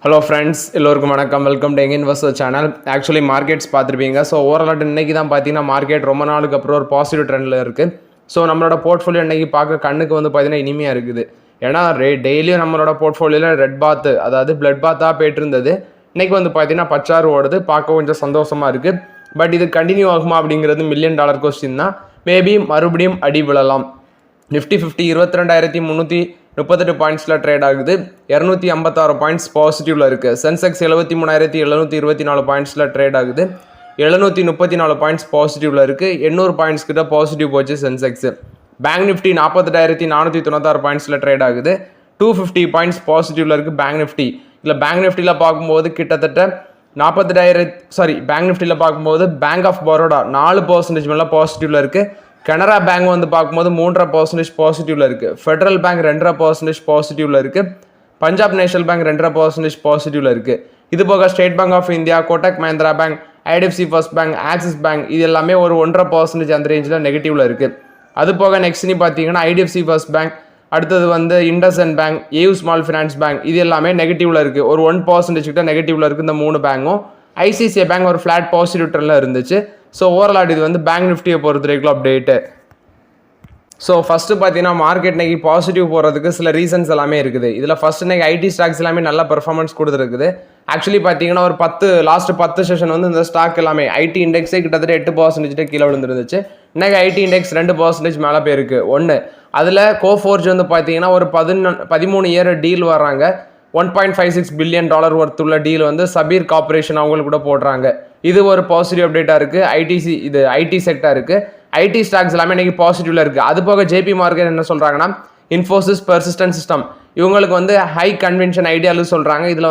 Hello friends, எல்லோருக்கும் வணக்கம். Welcome to investor channel. Actually markets பார்த்துருப்பீங்க. ஸோ ஓவரால் இன்றைக்கி தான் பார்த்தீங்கன்னா மார்க்கெட் ரொம்ப நாளுக்கு அப்புறம் ஒரு பாசிட்டிவ் ட்ரெண்டில் இருக்குது. ஸோ நம்மளோட போர்ட்ஃபோலியோ இன்றைக்கி பார்க்க கண்ணுக்கு பார்த்தீங்கன்னா இனிமையாக இருக்குது. ஏன்னா டெய்லியும் நம்மளோட போர்ட்ஃபோலியோவில் ரெட் பாத்து, அதாவது பிளட் பாத்தாக போய்ட்டு இருந்தது. இன்றைக்கி பார்த்தீங்கன்னா பச்சாறு ஓடுது. பார்க்க கொஞ்சம் சந்தோஷமாக இருக்குது. பட் இது கண்டினியூ ஆகுமா அப்படிங்கிறது $1 மில்லியன் கொஸ்டின் தான். மேபி மறுபடியும் அடி விழலாம். நிஃப்டி 50 22,338 பாயிண்ட்ஸில் ட்ரேட் ஆகுது. 256 பாயிண்ட்ஸ் பாசிட்டிவில் இருக்குது. சென்செக்ஸ் 73,724 பாயிண்ட்ஸில் ட்ரேட் ஆகுது. 734 பாயிண்ட்ஸ் பாசிட்டிவில் இருக்குது. 800 பாயிண்ட்ஸ் கிட்ட பாசிட்டிவ் போச்சு சென்செக்ஸ். பேங்க் நிஃப்டி 48,496 பாயிண்ட்ஸில் ட்ரேட் ஆகுது. 250 பாயிண்ட்ஸ் பாசிட்டிவில் இருக்குது பேங்க் நிஃப்டி. இல்லை பேங்க் நிஃப்டியில் பார்க்கும்போது கிட்டத்தட்ட பேங்க் நிஃப்டியில் பார்க்கும்போது பேங்க் ஆஃப் பரோடா 4% மேலே பாசிட்டிவில் இருக்குது. கனரா பேங்க் பார்க்கும்போது 3.5% பாசிட்டிவில் இருக்குது. ஃபெடரல் பேங்க் 2.5% பாசிட்டிவில் இருக்குது. பஞ்சாப் நேஷனல் பேங்க் 2.5% பாசிட்டிவில் இருக்குது. இது போக State Bank of India, Kotak Mahindra Bank, IDFC First Bank, Axis Bank இது எல்லாமே ஒரு 1.5% அந்த ரேஞ்சில் நெகட்டிவில் இருக்குது. அது போக நெக்ஸ்ட் நீ பார்த்தீங்கன்னா ஐடிஎஃப்சி ஃபர்ஸ்ட் பேங்க், அடுத்தது IndusInd bank, AU small finance bank இது எல்லாமே நெகட்டிவில் இருக்குது. ஒரு 1% கிட்ட நெகட்டிவில் இருக்குது இந்த 3 பேங்கும். ஐசிசிஐ பேங்க் ஒரு ஃப்ளாட் பாசிட்டிவ் ட்ரெண்டில் இருந்துச்சு. ஸோ ஓவரால் இது பேங்க் நிஃப்டியை பொறுத்த வரைக்கும் அப்டேட்டு. ஸோ ஃபஸ்ட்டு பார்த்தீங்கன்னா மார்க்கெட் இன்னைக்கு பாசிட்டிவ் போகிறதுக்கு சில ரீசன்ஸ் எல்லாமே இருக்குது. இதில் ஃபஸ்ட் இன்னைக்கு ஐடி ஸ்டாக்ஸ் எல்லாமே நல்ல பெர்ஃபார்மன்ஸ் கொடுத்துருக்குது. ஆக்சுவலி பார்த்தீங்கன்னா ஒரு லாஸ்ட் 10 செஷன் இந்த ஸ்டாக் எல்லாமே ஐடி இண்டெக்ஸே கிட்டத்தட்ட 8% கீழே விழுந்துருந்துச்சு. இன்னைக்கு ஐடி இண்டெக்ஸ் 2% மேலே போயிருக்கு. அதில் கோஃபோர்ஜ் பார்த்தீங்கன்னா ஒரு 13 இயர் டீல் வர்றாங்க. $1.56 பில்லியன் ஒர்த்துள்ள டீல் சபீர் கார்பரேஷன் அவங்களுக்கு கூட போடுறாங்க. இது ஒரு பாசிட்டிவ் அப்டேட்டாக இருக்குது. ஐடி செக்டருக்கு ஐடி ஸ்டாக்ஸ் எல்லாமே இன்றைக்கி பாசிட்டிவில் இருக்குது. அது போக ஜேபி மார்க்கெட் என்ன சொல்கிறாங்கன்னா இன்ஃபோசிஸ், பெர்சிஸ்டன்ட் சிஸ்டம் இவங்களுக்கு ஹை கன்வென்ஷன் ஐடியாலு சொல்கிறாங்க. இதில்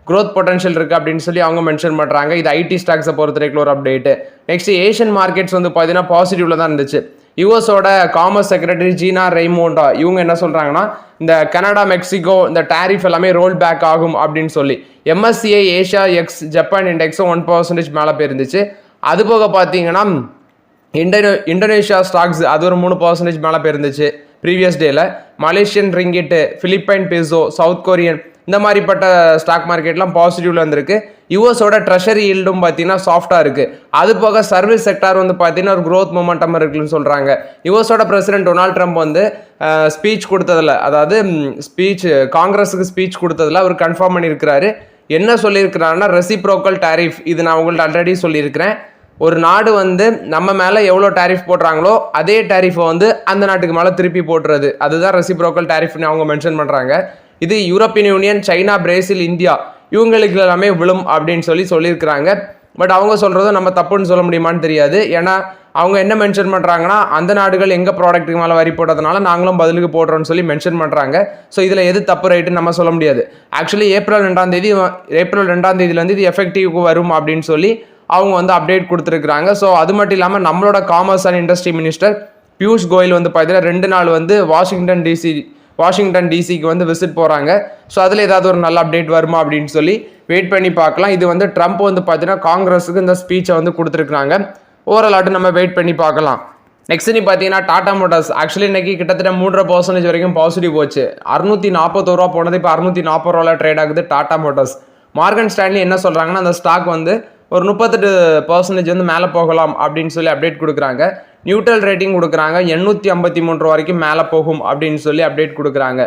க்ரோத் பொட்டன்ஷியல் இருக்குது அப்படின்னு சொல்லி அவங்க மென்ஷன் பண்ணுறாங்க. இது ஐடி ஸ்டாக்ஸை பொறுத்த வரைக்கும் ஒரு அப்டேட்டு. நெக்ஸ்ட் ஏஷியன் மார்க்கெட்ஸ் பார்த்தீங்கன்னா பாசிட்டிவில் தான் இருந்துச்சு. யூஎஸோட காமர்ஸ் செக்ரட்டரி ஜீனா ரெய்மோண்டா இவங்க என்ன சொல்கிறாங்கன்னா இந்த கனடா, மெக்சிகோ இந்த டேரிஃப் எல்லாமே ரோல் பேக் ஆகும் அப்படின்னு சொல்லி. எம்எஸ்சிஐ ஏஷியா எக்ஸ் ஜப்பான் இண்டெக்ஸும் 1% மேலே போயிருந்துச்சு. அது போக பார்த்தீங்கன்னா இந்தோனேஷியா ஸ்டாக்ஸ் அது ஒரு 3% மேலே போயிருந்துச்சு ப்ரீவியஸ் டேல. Malaysian ரிங்கிட்டு, Philippine peso, south Korean இந்த மாதிரிப்பட்ட ஸ்டாக் மார்க்கெட்லாம் பாசிட்டிவ்ல வந்திருக்கு. யூஎஸோட ட்ரெஷரி ஈல்டும் பார்த்தீங்கன்னா சாஃப்டாக இருக்குது. அது போக சர்வீஸ் செக்டார் பார்த்தீங்கன்னா ஒரு க்ரோத் மொமெண்டம் இருக்குன்னு சொல்கிறாங்க. யூஎஸோட பிரசிடென்ட் டொனால்ட் ட்ரம்ப் ஸ்பீச் கொடுத்ததில், அதாவது காங்கிரஸுக்கு ஸ்பீச் கொடுத்ததில் அவர் கன்ஃபார்ம் பண்ணியிருக்கிறாரு. என்ன சொல்லியிருக்கிறாருன்னா ரெசிப்ரோக்கல் டேரிஃப். இது நான் உங்கள்ட்ட ஆல்ரெடி சொல்லியிருக்கிறேன். ஒரு நாடு நம்ம மேலே எவ்வளோ டேரிஃப் போடுறாங்களோ அதே டேரிஃபை அந்த நாட்டுக்கு மேலே திருப்பி போட்டுறது, அதுதான் ரெசிப்ரோக்கல் டேரிஃப்னு அவங்க மென்ஷன் பண்ணுறாங்க. இது European union, China, Brazil, India இவங்களுக்கு எல்லாமே விழும் அப்படின்னு சொல்லியிருக்கிறாங்க. பட் அவங்க சொல்கிறதும் நம்ம தப்புன்னு சொல்ல முடியுமான்னு தெரியாது. ஏன்னா அவங்க என்ன மென்ஷன் பண்ணுறாங்கன்னா அந்த நாடுகள் எங்கள் ப்ராடக்ட்டுக்கு மேலே வரி போட்டதுனால நாங்களும் பதிலுக்கு போடுறோன்னு சொல்லி மென்ஷன் பண்ணுறாங்க. ஸோ இதில் எது தப்பு ரைட்டுன்னு நம்ம சொல்ல முடியாது. ஆக்சுவலி ஏப்ரல் 2 இது எஃபெக்டிவ்க்கு வரும் அப்படின்னு சொல்லி அவங்க அப்டேட் கொடுத்துருக்குறாங்க. ஸோ அது மட்டும் இல்லாமல் நம்மளோட commerce and industry minister Piyush Goyal பார்த்தீங்கன்னா 2 நாள் வாஷிங்டன் டிசிக்கு விசிட் போகிறாங்க. ஸோ அதில் ஏதாவது ஒரு நல்ல அப்டேட் வருமா அப்படின்னு சொல்லி வெயிட் பண்ணி பார்க்கலாம். இது ட்ரம்ப் பார்த்தீங்கன்னா காங்கிரஸுக்கு இந்த ஸ்பீச்சை கொடுத்துருக்குறாங்க. ஓவராலாட்டு நம்ம வெயிட் பண்ணி பார்க்கலாம். நெக்ஸ்ட் நீ பார்த்தீங்கன்னா டாடா மோட்டார்ஸ் ஆக்சுவலி இன்னைக்கு கிட்டத்தட்ட 3% வரைக்கும் பாசிட்டிவ் போச்சு. 641 போனது இப்போ 640 ட்ரேட் ஆகுது டாடா மோட்டார்ஸ். மார்கன் ஸ்டான்லி என்ன சொல்கிறாங்கன்னா அந்த ஸ்டாக் ஒரு 38% மேலே போகலாம் அப்படின்னு சொல்லி அப்டேட் கொடுக்குறாங்க. நியூட்ரல் ரேட்டிங் கொடுக்குறாங்க. 853 வரைக்கும் மேலே போகும் அப்படின்னு சொல்லி அப்டேட் கொடுக்குறாங்க.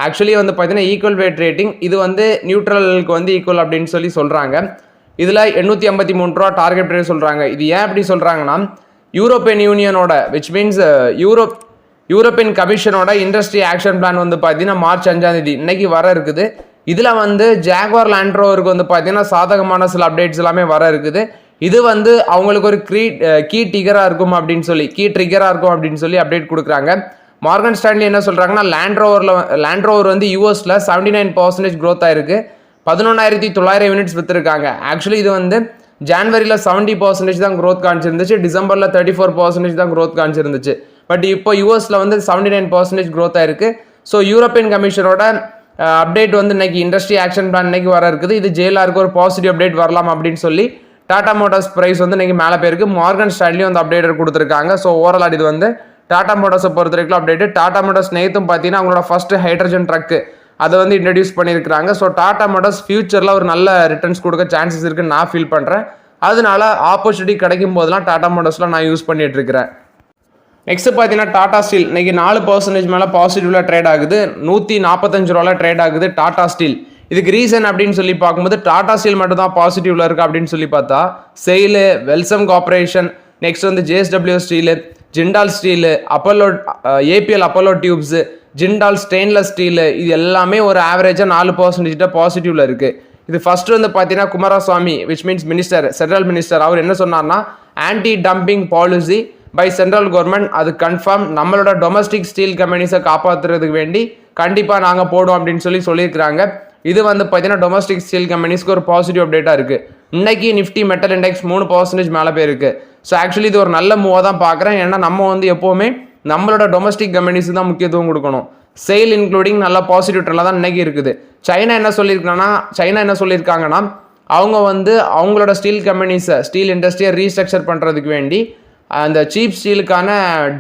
ஆக்சுவலி பார்த்தீங்கன்னா ஈக்குவல் வெயிட் ரேட்டிங் இது நியூட்ரலுக்கு ஈக்குவல் அப்படின்னு சொல்லி சொல்கிறாங்க. இதில் 853 டார்கெட் ப்ரைஸ் சொல்கிறாங்க. இது ஏன் அப்படி சொல்கிறாங்கன்னா யூரோப்பியன் யூனியனோட விச் மீன்ஸ் யூரோப்பியன் கமிஷனோட இண்டஸ்ட்ரி ஆக்ஷன் பிளான் பார்த்தீங்கன்னா மார்ச் 5 இன்னைக்கு வர இருக்குது. இதில் ஜாக்வார் லேண்ட் ரோவருக்கு பார்த்தீங்கன்னா சாதகமான சில அப்டேட்ஸ் எல்லாமே வர இருக்குது. இது அவங்களுக்கு ஒரு கீ ட்ரிகராக இருக்கும் அப்படின்னு சொல்லி அப்டேட் கொடுக்குறாங்க. மார்கன் ஸ்டான்லி என்ன சொல்கிறாங்கன்னா லேண்ட் ரோவர் யூஎஸில் 79% க்ரோத் ஆயிருக்கு. 11,900 யூனிட்ஸ் விற்றுருக்காங்க. ஆக்சுவலி இது ஜான்வரியில் 70% தான் க்ரோத் காமிச்சிருந்துச்சு. டிசம்பரில் 34% தான் க்ரோத் காமிச்சிருந்துச்சு. பட் இப்போ யூஎஸில் 79% க்ரோத் ஆயிருக்கு. ஸோ யூரோப்பியன் கமிஷனோட அப்டேட் இன்னைக்கு இண்டஸ்ட்ரி ஆக்ஷன் பிளான் இன்னைக்கு வர இருக்குது. இது ஜேஎல்ஆருக்கு ஒரு பாசிட்டிவ் அப்டேட் வரலாம் அப்படின்னு சொல்லி டாடா மோட்டார்ஸ் ப்ரைஸ் இன்னைக்கு மேலே போயிருக்கு. மார்கன் ஸ்டான்லியும் அப்டேட் கொடுத்துருக்காங்க. ஸோ ஓவரால் இது டாடா மோட்டார்ஸை பொறுத்த வரைக்கும் அப்டேட். டாடா மோட்டார்ஸ் நேற்றும் பார்த்தீங்கன்னா அவங்களோட ஃபர்ஸ்ட் ஹைட்ரஜன் ட்ரக்கு அதை வந்து இன்ட்ரடியூஸ் பண்ணியிருக்கிறாங்க. ஸோ டாடா மோட்டார்ஸ் ஃபியூச்சரில் ஒரு நல்ல ரிட்டர்ன்ஸ் கொடுக்க சான்சஸ் இருக்குன்னு நான் ஃபீல் பண்ணுறேன். அதனால ஆப்பர்ச்சுனிட்டி கிடைக்கும் போதெல்லாம் டாடா மோட்டார்ஸில் நான் யூஸ் பண்ணிட்டு இருக்கிறேன். நெக்ஸ்ட் பார்த்தீங்கன்னா டாடா ஸ்டீல் இன்னைக்கு 4% மேலே பாசிட்டிவ்ல ட்ரேட் ஆகுது. 145 ரூபாயில் ட்ரேட் ஆகுது டாடா ஸ்டீல். இதுக்கு ரீசன் அப்படின்னு சொல்லி பார்க்கும்போது டாடா ஸ்டீல் மட்டும் தான் பாசிட்டிவ்ல இருக்கு அப்படின்னு சொல்லி பார்த்தா செயிலு, வெல்சம் கார்பரேஷன், நெக்ஸ்ட் வந்து JSW steel, Jindal steel, Apollo APL Apollo tubes, Jindal stainless steel, இது எல்லாமே ஒரு ஆவரேஜாக 4% பாசிட்டிவ்ல இருக்கு. இது ஃபர்ஸ்ட் வந்து பார்த்தீங்கன்னா Kumaraswamy which means minister, central minister, அவர் என்ன சொன்னார்னா anti dumping policy by central government, அது கன்ஃபார்ம் நம்மளோட டொமஸ்டிக் ஸ்டீல் கம்பெனிஸை காப்பாற்றுறதுக்கு வேண்டி கண்டிப்பாக நாங்கள் போடுவோம் அப்படின்னு சொல்லியிருக்கிறாங்க. இது வந்து பார்த்தீங்கன்னா டொமஸ்டிக் ஸ்டீல் கம்பெனிஸ்க்கு ஒரு பாசிட்டிவ் அப்டேட்டாக இருக்குது. இன்னைக்கு நிஃப்டி மெட்டல் இண்டெக்ஸ் 3% மேலே போயிருக்கு. ஸோ ஆக்சுவலி இது ஒரு நல்ல மூவாக தான் பார்க்குறேன். ஏன்னா நம்ம வந்து எப்போவுமே நம்மளோட டொமஸ்டிக் கம்பெனிஸுக்கு தான் முக்கியத்துவம் கொடுக்கணும். சேல் இன்க்ளூடிங் நல்ல பாசிட்டிவ் ட்ரெண்டில் தான் இன்னைக்கு இருக்குது. சைனா என்ன சொல்லியிருக்காங்கன்னா அவங்க வந்து அவங்களோட ஸ்டீல் கம்பெனிஸை, ஸ்டீல் இண்டஸ்ட்ரியை ரீஸ்ட்ரக்சர் பண்ணுறதுக்கு வேண்டி அந்த சீப் ஸ்டீலுக்கான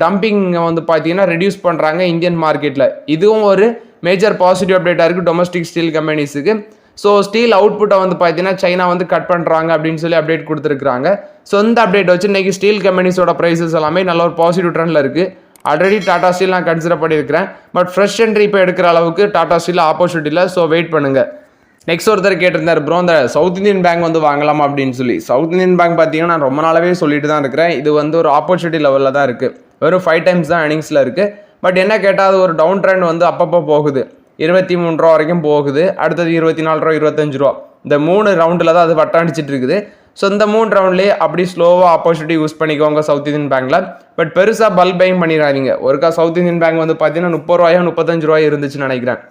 டம்பிங் வந்து பார்த்தீங்கன்னா ரெடியூஸ் பண்ணுறாங்க இந்தியன் மார்க்கெட்டில். இதுவும் ஒரு மேஜர் பாசிட்டிவ் அப்டேட்டாக இருக்குது டொமஸ்டிக் ஸ்டீல் கம்பெனிஸுக்கு. ஸோ ஸ்டீல் அவுட்புட்டை வந்து பார்த்தீங்கன்னா சைனா வந்து கட் பண்ணுறாங்க அப்படின்னு சொல்லி அப்டேட் கொடுத்துருக்காங்க. ஸோ இந்த அப்டேட் வச்சு இன்றைக்கி ஸ்டீல் கம்பெனிஸோட ப்ரைஸஸ் எல்லாமே நல்ல ஒரு பாசிட்டிவ் ட்ரெண்டில் இருக்குது. ஆல்ரெடி டாடா ஸ்டீல் நான் கன்சிடர் பண்ணியிருக்கிறேன். பட் ஃப்ரெஷ் என்ட்ரி இப்போ எடுக்கிற அளவுக்கு டாடா ஸ்டீல் ஆப்போசிட்டியில். ஸோ வெயிட் பண்ணுங்கள். நெக்ஸ்ட் ஒருத்தர் கேட்டிருந்தார், ப்ரோ இந்த சவுத் இந்தியன் பேங்க் வந்து வாங்கலாமா அப்படின்னு சொல்லி. சவுத் இந்தியன் பேங்க் பார்த்தீங்கன்னா நான் ரொம்ப நாளாவே சொல்லிட்டு தான் இருக்கிறேன். இது வந்து ஒரு ஆப்பர்ச்சுனிட்டி லெவலில் தான் இருக்குது. வெறும் 5 times தான் earningsல இருக்குது. பட் என்ன கேட்டால் அது ஒரு டவுன் ட்ரெண்ட் வந்து அப்பப்போ போகுது. 23 ரூபா வரைக்கும் போகுது, அடுத்தது 24 ரூபா, 25 ரூபா, இந்த 3 ரவுண்டில் தான் அது வட்டாடிச்சிட்டு இருக்குது. ஸோ இந்த 3 ரவுண்ட்லேயே அப்படி ஸ்லோவாக ஆப்பர்ச்சுனிட்டி யூஸ் பண்ணிக்கோங்க சவுத் இந்தியன் பேங்க்கில். பட் பெருசாக பல்க் பையிங் பண்ணிடாதீங்க. ஒருக்கா சவுத் இந்தியன் பேங்க் வந்து பார்த்தீங்கன்னா 30 ரூபாயோ 35 ரூபாயோ இருந்துச்சுன்னு நினைக்கிறேன்.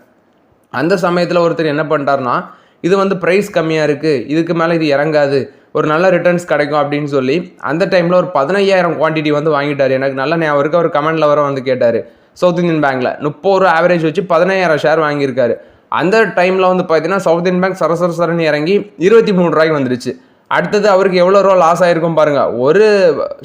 அந்த சமயத்தில் ஒருத்தர் என்ன பண்ணிட்டார்னா இது வந்து ப்ரைஸ் கம்மியாக இருக்குது, இதுக்கு மேலே இது இறங்காது, ஒரு நல்ல ரிட்டர்ன்ஸ் கிடைக்கும் அப்படின்னு சொல்லி அந்த டைமில் ஒரு 15,000 குவான்டிட்டி வந்து வாங்கிட்டார். எனக்கு நல்ல ஞாபகம் இருக்குது. அவர் கமெண்டில் வர வந்து கேட்டார், சவுத் இந்தியன் பேங்க்கில் 30 ரூபா ஆவரேஜ் வச்சு 15,000 ஷேர் வாங்கியிருக்காரு. அந்த டைமில் வந்து பார்த்தீங்கன்னா சவுத் இந்தியன் பேங்க் சரசரன்னு இறங்கி 23 ரூபாய்க்கு வந்துருச்சு. அடுத்தது அவருக்கு எவ்வளோ ரூபா லாஸ் ஆகிருக்கும் பாருங்கள். ஒரு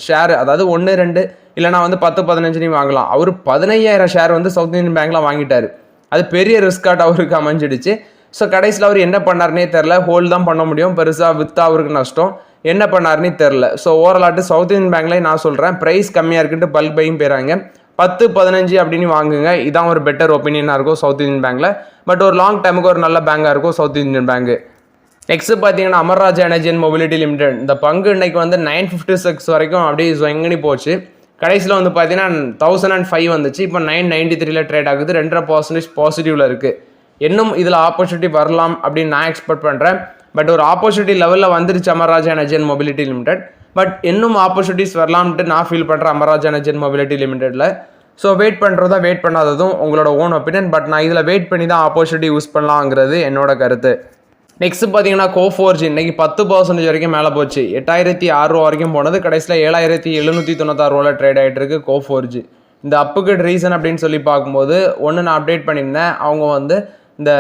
ஷேர், அதாவது 1, 2 இல்லைனா வந்து 10, 15 வாங்கலாம். அவர் 15,000 ஷேர் வந்து சவுத் இந்தியன் பேங்க்கில் வாங்கிட்டார். அது பெரிய ரிஸ்காட் அவருக்கு அமைஞ்சிடுச்சு. ஸோ கடைசியில் அவர் என்ன பண்ணார்னே தெரில. ஹோல்டு தான் பண்ண முடியும், பெருசாக விற்றா அவருக்கு நஷ்டம். என்ன பண்ணார்னே தெரில. ஸோ ஓவராலாட்டு சவுத் இந்தியன் பேங்க்லேயே நான் சொல்கிறேன், ப்ரைஸ் கம்மியாக இருக்குன்ட்டு பல்க் பையும் போயிறாங்க. 10, 15 அப்படின்னு வாங்குங்க. இதான் ஒரு பெட்டர் ஒப்பீனியனாக இருக்கும் சவுத் இந்தியன் பேங்க்கில். பட் ஒரு லாங் டைமுக்கு ஒரு நல்ல பேங்காக இருக்கும் சவுத் இந்தியன் பேங்க். நெக்ஸ்ட் பார்த்தீங்கன்னா Amara Raja energy and mobility limited. இந்த பங்கு இன்னைக்கு வந்து 956 வரைக்கும் அப்படியே எங்கனி போச்சு. கடைசியில் வந்து பார்த்தீங்கன்னா 1005 வந்துச்சு. இப்போ 993ல ட்ரேட் ஆகுது. 2.5% பாசிட்டிவ்ல இருக்குது. இன்னும் இதில் ஆப்பர்ச்சுனிட்டி வரலாம் அப்படின்னு நான் எக்ஸ்பெக்ட் பண்ணுறேன். பட் ஒரு ஆப்பர்ச்சுனிட்டி லெவலில் வந்துருச்சு Amara Raja energy and mobility limited. But இன்னும் ஆப்பர்ச்சுனிட்டிஸ் வரலாம்ட்டு நான் ஃபீல் பண்ணுறேன் அமர்ராஜா எனர்ஜி அண்ட் மொபிலிட்டி லிமிடெட்டில். ஸோ வெயிட் பண்ணுறதா வெயிட் பண்ணாததும் உங்களோட ஓன் ஒப்பீனியன். பட் நான் இதில் வெயிட் பண்ணி தான் ஆப்பர்ச்சுனிட்டி யூஸ் பண்ணலாங்கிறது என்னோட கருத்து. நெக்ஸ்ட் பார்த்தீங்கன்னா Coforge இன்னைக்கு 10% வரைக்கும் மேலே போச்சு. 8,006 ரூபா வரைக்கும் போனது. கடைசியில் 7,796 ரூபாவில் ட்ரேட் ஆகிட்டு இருக்கு Coforge. இந்த அப்புக்கு ரீசன் அப்படின்னு சொல்லி பார்க்கும்போது ஒன்று நான் அப்டேட் பண்ணியிருந்தேன். அவங்க வந்து இந்த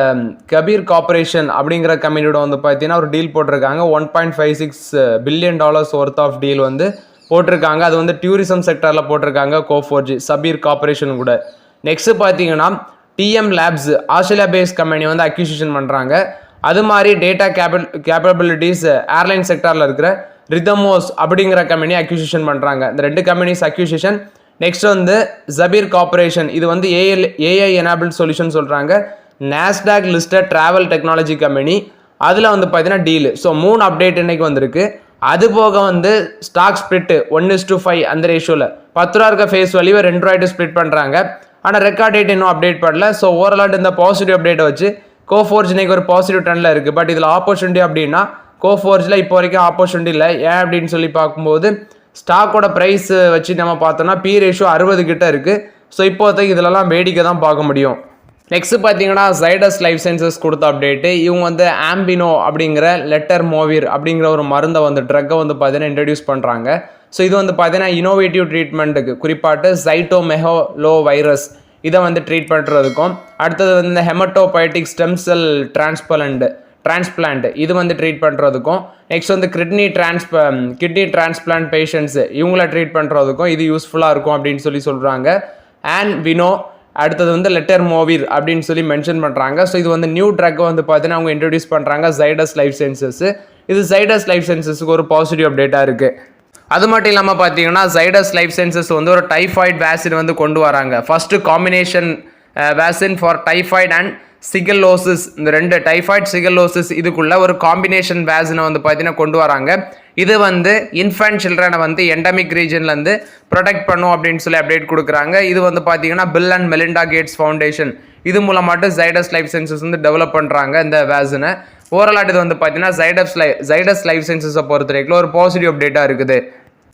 கபீர் கார்பரேஷன் அப்படிங்கிற கம்பெனியோட வந்து பார்த்தீங்கன்னா ஒரு டீல் போட்டிருக்காங்க. $1.56 பில்லியன் ஒர்த் ஆஃப் டீல் வந்து போட்டிருக்காங்க. அது வந்து டூரிசம் செக்டரில் போட்டிருக்காங்க Coforge, சபீர் கார்பரேஷன் கூட. நெக்ஸ்ட் பார்த்தீங்கன்னா TM labs Australia based company வந்து அக்யூசிஷன் பண்ணுறாங்க. அது மாதிரி டேட்டா கேப்பபிலிட்டிஸ் ஏர்லைன் செக்டரில் இருக்கிற ரிதமோஸ் அப்படிங்கிற கம்பெனி அக்யூசிஷன் பண்ணுறாங்க. இந்த 2 கம்பெனிஸ் அக்யூசிஷன். நெக்ஸ்ட் வந்து சபீர் கார்பரேஷன், இது வந்து AI எனேபிள் சொல்யூஷன் சொல்கிறாங்க. NASDAQ listed travel technology company, அதில் வந்து பார்த்தீங்கன்னா டீலு. ஸோ 3 அப்டேட் இன்னைக்கு வந்திருக்கு. அது போக வந்து ஸ்டாக் ஸ்பிளிட் 1:5 அந்த ரேஷியோவில் 10 ரூபா இருக்க ஃபேஸ் வேல்யூவை 2 ரூபாய்ட்டு ஸ்பிளிட் பண்ணுறாங்க. ஆனால் ரெக்கார்ட் டேட் இன்னும் அப்டேட் பண்ணல. ஸோ ஓவரால் இந்த பாசிட்டிவ் அப்டேட்டை வச்சு Coforge இன்னைக்கு ஒரு பாசிட்டிவ் ட்ரெண்டில் இருக்குது. பட் இதில் ஆப்பர்ச்சுனிட்டி அப்படின்னா Coforgeல இப்போ வரைக்கும் ஆப்பர்ச்சுனிட்டி இல்லை. ஏன் அப்படின்னு சொல்லி பார்க்கும்போது ஸ்டாக்கோட ப்ரைஸ் வச்சு நம்ம பார்த்தோம்னா P ரேஷியோ 60 கிட்ட இருக்குது. ஸோ இப்போதைக்கு இதிலலாம் வேடிக்கை தான் பார்க்க முடியும். நெக்ஸ்ட் பார்த்தீங்கன்னா ஜைடஸ் லைஃப் சயின்சஸ் கொடுத்த அப்டேட்டு. இவங்க வந்து ஆம்பினோ அப்படிங்கிற லெட்டர் மோவிர் அப்படிங்கிற ஒரு மருந்தை வந்து ட்ரக்கை வந்து பார்த்தீங்கன்னா இன்ட்ரடியூஸ் பண்ணுறாங்க. ஸோ இது வந்து பார்த்தீங்கன்னா இனோவேட்டிவ் ட்ரீட்மெண்ட்டுக்கு, குறிப்பாட்டு சைட்டோமெஹோலோ வைரஸ் இதை வந்து ட்ரீட் பண்ணுறதுக்கும், அடுத்தது வந்து இந்த ஹெமட்டோபயட்டிக் ஸ்டெம் செல் டிரான்ஸ்பிளான்ட் இது வந்து ட்ரீட் பண்ணுறதுக்கும், நெக்ஸ்ட் வந்து கிட்னி டிரான்ஸ்பிளான்ட் பேஷண்ட்ஸு இவங்கள ட்ரீட் பண்ணுறதுக்கும் இது யூஸ்ஃபுல்லாக இருக்கும் அப்படின்னு சொல்லி சொல்கிறாங்க. அண்ட் வினோ அடுத்தது வந்து லெட்டர் மோவிர் அப்படின்னு சொல்லி மென்ஷன் பண்ணுறாங்க. ஸோ இது வந்து நியூ ட்ரக் வந்து பார்த்தீங்கன்னா அவங்க இன்ட்ரடியூஸ் பண்ணுறாங்க, ஜைடஸ் லைஃப் சயின்சஸ். இது ஜைடஸ் லைஃப் சயின்சஸ்க்கு ஒரு பாசிட்டிவ் அப்டேட்டாக இருக்குது. அது மட்டும் இல்லாமல் பார்த்தீங்கன்னா ஜைடஸ் லைஃப் சயின்சஸ் வந்து ஒரு டைஃபாய்டு வேக்சின் வந்து கொண்டு வராங்க. First combination vaccine for typhoid and shigellosis, இந்த 2 டைஃபாய்டு சிகல்லோசிஸ் இதுக்குள்ள ஒரு காம்பினேஷன் வேக்சினை வந்து பார்த்தீங்கன்னா கொண்டு வராங்க. இது வந்து இன்ஃபேன்ட் சில்ட்ரனை வந்து எண்டமிக் ரீஜன்லேருந்து ப்ரொடெக்ட் பண்ணும் அப்படின்னு சொல்லி அப்டேட் கொடுக்குறாங்க. இது வந்து பார்த்தீங்கன்னா Bill and Melinda Gates Foundation இது மூலமாட்டு ஜைடஸ் லைஃப் சயின்சஸ் வந்து டெவலப் பண்ணுறாங்க இந்த வேக்சினை. ஓவரால் இது வந்து பார்த்தீங்கன்னா ஜைடஸ் லைஃப் சயின்சஸை பொறுத்த வரைக்கும் ஒரு பாசிட்டிவ் அப்டேட்டாக இருக்குது.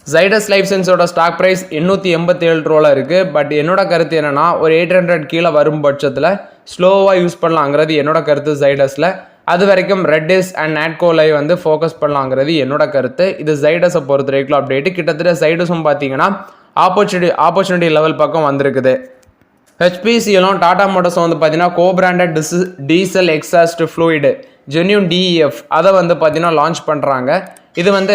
ஜைடஸ் லைஃப் சயின்ஸோட ஸ்டாக் ப்ரைஸ் 887 ரூபாவில் இருக்குது. பட் என்னோட கருத்து என்னென்னா ஒரு 800 கீழே வரும் பட்சத்தில் ஸ்லோவாக யூஸ் பண்ணலாங்கிறது என்னோட கருத்து ஜைடஸில். அது வரைக்கும் ரெட்டிஸ் அண்ட் நாட்கோ லைவ் வந்து ஃபோக்கஸ் பண்ணலாங்கிறது என்னோட கருத்து. இது ஜைடஸை பொறுத்த வரைக்கும் அப்டேட்டு. கிட்டத்தட்ட ஜைடஸும் பார்த்தீங்கன்னா ஆப்பர்ச்சுனிட்டி லெவல் பக்கம் வந்திருக்குது. ஹெச்பிசிஎலும் டாடா மோட்டர்ஸும் வந்து பார்த்தீங்கன்னா co-branded diesel exhaust fluid genuine DEF அதை வந்து பார்த்தீங்கன்னா லான்ச் பண்ணுறாங்க. இது வந்து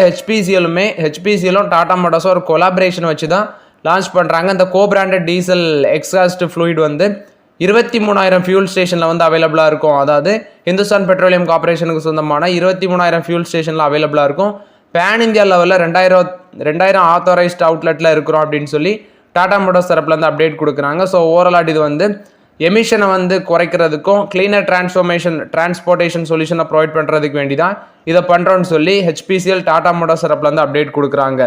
ஹெச்பிசிஎலும் டாடா மோட்டர்ஸும் ஒரு கொலாபரேஷன் வச்சு தான் லான்ச் பண்ணுறாங்க. இந்த கோபிராண்டட் டீசல் எக்ஸாஸ்ட் ஃப்ளூயிட் வந்து 23,000 ஃபியூல் ஸ்டேஷனில் வந்து அவைலபிளாக இருக்கும். அதாவது இந்துஸ்தான் பெட்ரோலியம் கார்பரேஷனுக்கு சொந்தமான 23,000 ஃபியூல் ஸ்டேஷனில் அவைலபிளாக இருக்கும். பேன் இந்தியா லெவலில் 2000 ஆத்தரைஸ்ட் அவுட்லெட்டில் இருக்கிறோம் அப்படின்னு சொல்லி டாடா மோட்டர்ஸ் தரப்புலேருந்து அப்டேட் கொடுக்குறாங்க. ஸோ ஓவரால் இது வந்து எமிஷனை வந்து குறைக்கிறதுக்கும் கிளீனர் டிரான்ஸ்போர்ட்டேஷன் சொல்யூஷனை ப்ரொவைட் பண்ணுறதுக்கு வேண்டி தான் இதை பண்ணுறோன்னு சொல்லி ஹெச்பிசிஎல் டாடா மோட்டர்ஸ் தரப்புலேருந்து அப்டேட் கொடுக்குறாங்க.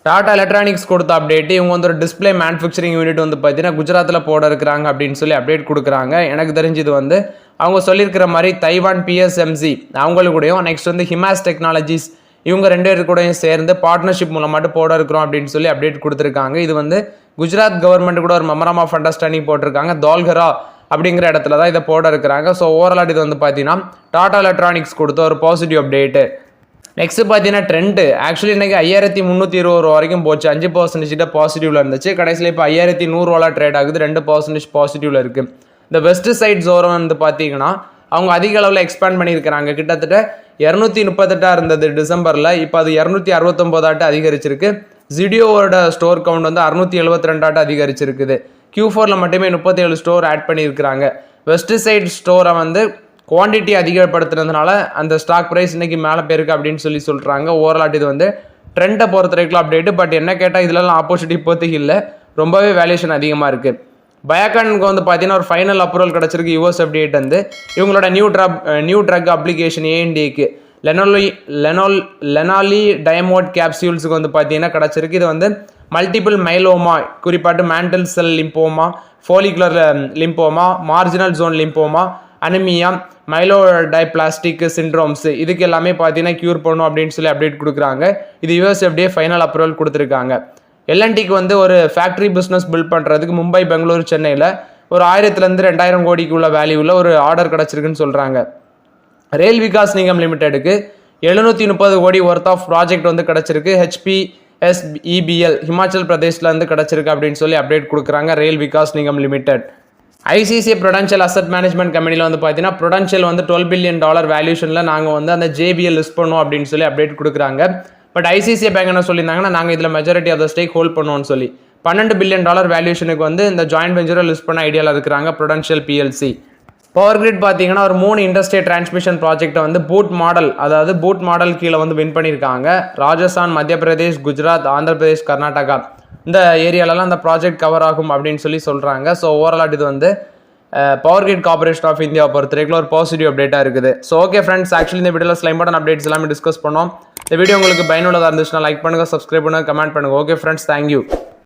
டாடா எலக்ட்ரானிக்ஸ் கொடுத்த அப்டேட்டு இவங்க வந்து ஒரு டிஸ்பிளே மேனுஃபேக்சரிங் யூனிட் வந்து பார்த்தீங்கன்னா குஜராத்தில் போட இருக்கிறாங்க அப்படின்னு சொல்லி அப்டேட் கொடுக்குறாங்க. எனக்கு தெரிஞ்சது வந்து அவங்க சொல்லியிருக்கிற மாதிரி தைவான் பிஎஸ்எம்சி அவங்களுக்கூடையும் நெக்ஸ்ட் வந்து ஹிமாஸ் டெக்னாலஜிஸ் இவங்க 2 பேர் கூடயும் சேர்ந்து பார்ட்னர்ஷிப் மூலமாட்டு போட இருக்கிறோம் அப்படின்னு சொல்லி அப்டேட் கொடுத்துருக்காங்க. இது வந்து குஜராத் கவர்மெண்ட் கூட ஒரு மெமரம் ஆஃப் அண்டர்ஸ்டாண்டிங் போட்டிருக்காங்க. தோல்கரா அப்படிங்கிற இடத்துல தான் இதை போட இருக்கிறாங்க. ஸோ ஓவரால் இது வந்து பார்த்தீங்கன்னா டாடா எலக்ட்ரானிக்ஸ் கொடுத்த ஒரு பாசிட்டிவ் அப்டேட்டு. நெக்ஸ்ட் பார்த்தீங்கன்னா ட்ரெண்டு ஆக்சுவலி இன்றைக்கி 5320 ரூபா வரைக்கும் போச்சு. 5% பாசிட்டிவில் இருந்துச்சு. கடைசியில் இப்போ 5100 ட்ரேட் ஆகுது. 2% பாசிட்டிவில் இருக்குது. இந்த வெஸ்ட் சைட் ஜோரம் வந்து பார்த்தீங்கன்னா அவங்க அதிக அளவில் எக்ஸ்பேண்ட் பண்ணியிருக்கிறாங்க. கிட்டத்தட்ட 238 இருந்தது டிசம்பரில், இப்போ அது 269 அதிகரிச்சிருக்கு. ஜிடியோவோட ஸ்டோர் கவுண்ட் வந்து 672 அதிகரிச்சிருக்குது. Q4 மட்டுமே 37 ஸ்டோர் ஆட் பண்ணியிருக்கிறாங்க. வெஸ்ட் சைட் ஸ்டோரை வந்து குவான்டிட்டி அதிகப்படுத்துறதுனால அந்த ஸ்டாக் ப்ரைஸ் இன்றைக்கி மேலே போயிருக்கு அப்படின்னு சொல்லி சொல்கிறாங்க. ஓவரால் இது வந்து ட்ரெண்டை பொறுத்த வரைக்கும் அப்டேட்டு. பட் என்ன கேட்டால் இதெல்லாம் ஆப்போசிட்டிவ் இப்போதைக்கு இல்லை, ரொம்பவே வேல்யூஷன் அதிகமாக இருக்குது. பயாகானுக்கு வந்து பார்த்தீங்கன்னா ஒரு ஃபைனல் அப்ரூவல் கிடச்சிருக்கு யூஎஸ் FDA வந்து இவங்களோட நியூ ட்ரக் அப்ளிகேஷன் ANDAக்கு லெனாலி டயமோட் கேப்சியூல்ஸுக்கு வந்து பார்த்தீங்கன்னா கிடச்சிருக்கு. இது வந்து மல்டிபிள் மைலோமா, குறிப்பாட்டு mantle cell lymphoma, follicular lymphoma, marginal zone lymphoma, anaemia, myelodysplastic syndromes இதுக்கு எல்லாமே பார்த்தீங்கன்னா க்யூர் பண்ணும் அப்படின்னு சொல்லி அப்டேட் கொடுக்குறாங்க. இது US FDA ஃபைனல் அப்ரூவல் கொடுத்துருக்காங்க. LNTக்கு வந்து ஒரு ஃபேக்ட்ரி பிஸ்னஸ் பில்ட் பண்ணுறதுக்கு மும்பை, பெங்களூரு, சென்னையில் ஒரு 1000 to 2000 கோடிக்குள்ள வேல்யூவில் ஒரு ஆர்டர் கிடச்சிருக்குன்னு சொல்கிறாங்க. ரயில் விகாஸ் நிகம் லிமிடெடுக்கு 730 கோடி ஒர்த் ஆஃப் ப்ராஜெக்ட் வந்து கிடச்சிருக்கு. HPSEBL ஹிமாச்சல் பிரதேஷ்லேருந்து கிடச்சிருக்கு அப்படின்னு சொல்லி அப்டேட் கொடுக்குறாங்க Rail Vikas Nigam limited. ICICI Prudential asset management கம்பெனியில் வந்து பார்த்தீங்கன்னா ப்ரொடென்ஷியல் வந்து $12 billion வேல்யூஷனில் நாங்கள் வந்து அந்த JBL லிஸ்ட் பண்ணோம் அப்படின்னு சொல்லி அப்டேட் கொடுக்குறாங்க. பட் ICICI பேங்க் என்ன சொல்லியிருந்தாங்கன்னா நாங்கள் இதில் majority of the stake hold பண்ணுவோம்னு சொல்லி $12 billion வேல்யூஷனுக்கு வந்து இந்த ஜாயின்ட் வெஞ்சரை லிஸ்ட் பண்ண ஐடியாவில் இருக்கிறாங்க ப்ரொடென்ஷியல் PLC. பவர் கிரிட் பார்த்தீங்கன்னா ஒரு 3 இண்டஸ்ட்ரியல் டிரான்ஸ்மிஷன் ப்ராஜெக்ட்டை வந்து பூட் மாடல் கீழே வந்து வின் பண்ணியிருக்காங்க. ராஜஸ்தான், மத்திய பிரதேஷ், குஜராத், ஆந்திர பிரதேஷ், கர்நாடகா இந்த ஏரியாலலாம் அந்த ப்ராஜெக்ட் கவர் ஆகும் அப்படின்னு சொல்லி சொல்கிறாங்க. ஸோ ஓவரால் இது வந்து Power Grid Corporation of India பொறுத்த வரைக்கும் ஒரு பாசிட்டிவ் அப்டேட்டாக இருக்குது. ஸோ ஓகே ஃப்ரெண்ட்ஸ், ஆக்சுவலி இந்த வீடியோவில் சில இம்பார்ட்டன்ட் அப்டேட்ஸ் எல்லாமே டிஸ்கஸ் பண்ணோம். இந்த வீடியோ உங்களுக்கு பயனுள்ளதாக இருந்துச்சுன்னா லைக் பண்ணுங்கள், சப்ஸ்கிரைப் பண்ணுங்கள், கமெண்ட் பண்ணுங்கள். Okay friends, thank you.